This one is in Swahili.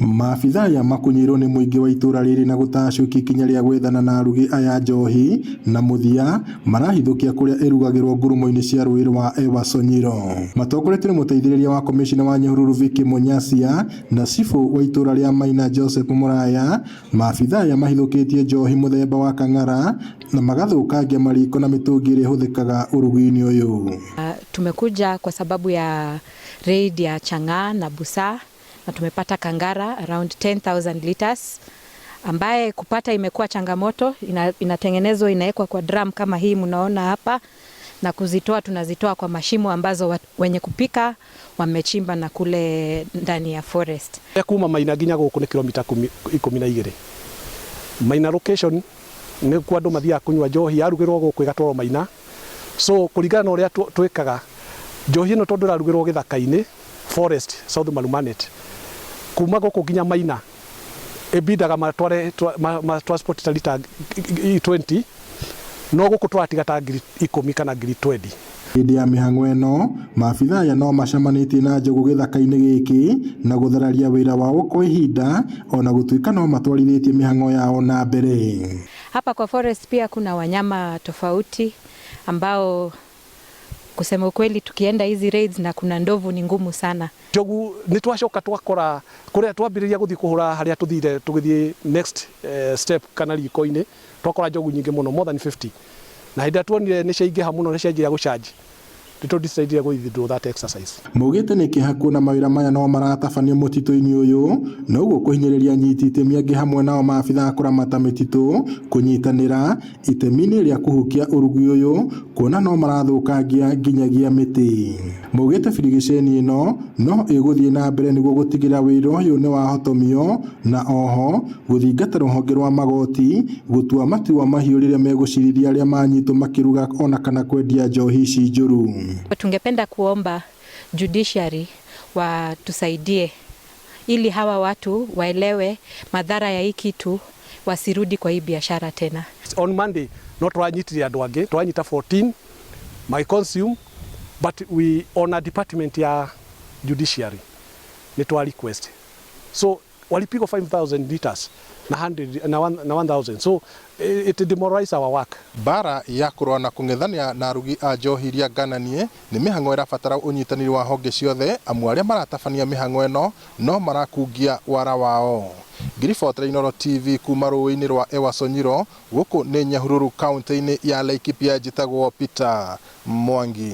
Maabithaa ya makunyirwo ni muingi wa itũũra rĩrĩ na gũtacũkia ikinya rĩa gwethana na arugi aya njohi na muthia marahithũkia kuria irugagĩrwo ngurumo-inĩ cia rũĩ rwa Ewasonyiro. Matongoretio nĩ mũteithĩrĩria wa komishina wa Nyahururu Vicky Munyasia na cifu wa itũũra rĩa Maina Joseph Muraya. Maabithaa ya mahithũkĩtie njohi muthemba wa kang'ara na magathũkangia mariko na mitungi iria ihũthĩkaga urugi-inĩ ũyũ. Tumekuja kwa sababu ya raid ya chang'aa na busaa na tumepata kangara around 10,000 liters ambaye kupata imekuwa changamoto. Inatengenezwa, inawekwa kwa drum kama hii mnaona hapa, na kuzitoa tunazitoa kwa mashimo ambazo wenye kupika wamechimba na kule ndani ya forest. Kuuma Maina nginya gũkũ nĩ kilomita 12. Maina location nĩ kwa andũ mathiaga kunywa njohi yarugĩrwo gũkũ ĩgatwarwo Maina. So kũringana na ũrĩa twĩkaga njohi ĩno tondũ ĩrarugĩrwo gĩthaka-inĩ forest South Malumanet, kuuma gũkũ nginya Maina ebidaga transport ta lita 20, no gũkũ twatiga ta 10 kana 20. Hĩndĩ ya mĩhang'o ĩno maabithaa aya no macamanĩtie na njogu gĩthaka-inĩ gĩkĩ na gũthararia wĩra wao kwa ihinda, ona gũtuĩka no matwarithĩtie mĩhang'o yao na mbere. Hapa kwa forest pia kuna wanyama tofauti ambao kusema ukweli tukienda hizi raids na kuna ndovu ni ngumu sana. Njogu nĩ twacoka twakora kũrĩa twambĩrĩria gũthiĩ kũhũra harĩa tũgĩthiĩ next step kana riko-inĩ twakora njogu nyingĩ mũno, more than 50, na hĩndĩ tuonire nĩ ciaingĩha mũno nĩ cianjĩra gũcanji nĩtũdecidire gũthithwo that exercise. Maugĩte nĩ kĩhaku na mawĩra maya no maratabanio mũtitũ-inĩ ũyũ, na ũguo kũhinyĩrĩria nyiti itemi angĩ hamwe nao maabithaa kũramata mĩtitũ kũnyitanĩra itemi-inĩ rĩa kũhukia ũrugi ũyũ, kuona no marathũkangia nginyagia mĩtĩ. Maugĩte birigiceni ĩno no ĩgũthiĩ na mbere nĩguo gũtigĩrĩra wĩra ũyũ nĩ wahotomio, na oho gũthingata rũhonge rwa magoti gũtua matua mahiũ rĩrĩa megũcirithia arĩa manyitwo makĩruga ona kana kwendia njohi ici njũru. Tungependa kuomba judiciary watusaidie ili hawa watu waelewe madhara ya hii kitu, wasirudi kwa hii biashara tena. On Monday no twanyitire andũ angĩ, twanyita 14 my consume, but we on a department ya judiciary ni twa request, so walipigwa 5,000 liters na 1,000, so it demoralize our work. Bara ya kũrũa na kũng'ethania na arugi a njohi iria ngananie nĩ mĩhang'o ĩrabatara ũnyitanĩri wa honge ciothe, amu arĩa maratabania mĩhang'o ĩno no marakungia wara wao. Ngiribotera Inooro TV kuuma rũĩ-inĩ rwa Ewasonyiro, gũkũ nĩ Nyahururu kaunti-inĩ ya Laikipia, njĩtagwo Peter Mwangi.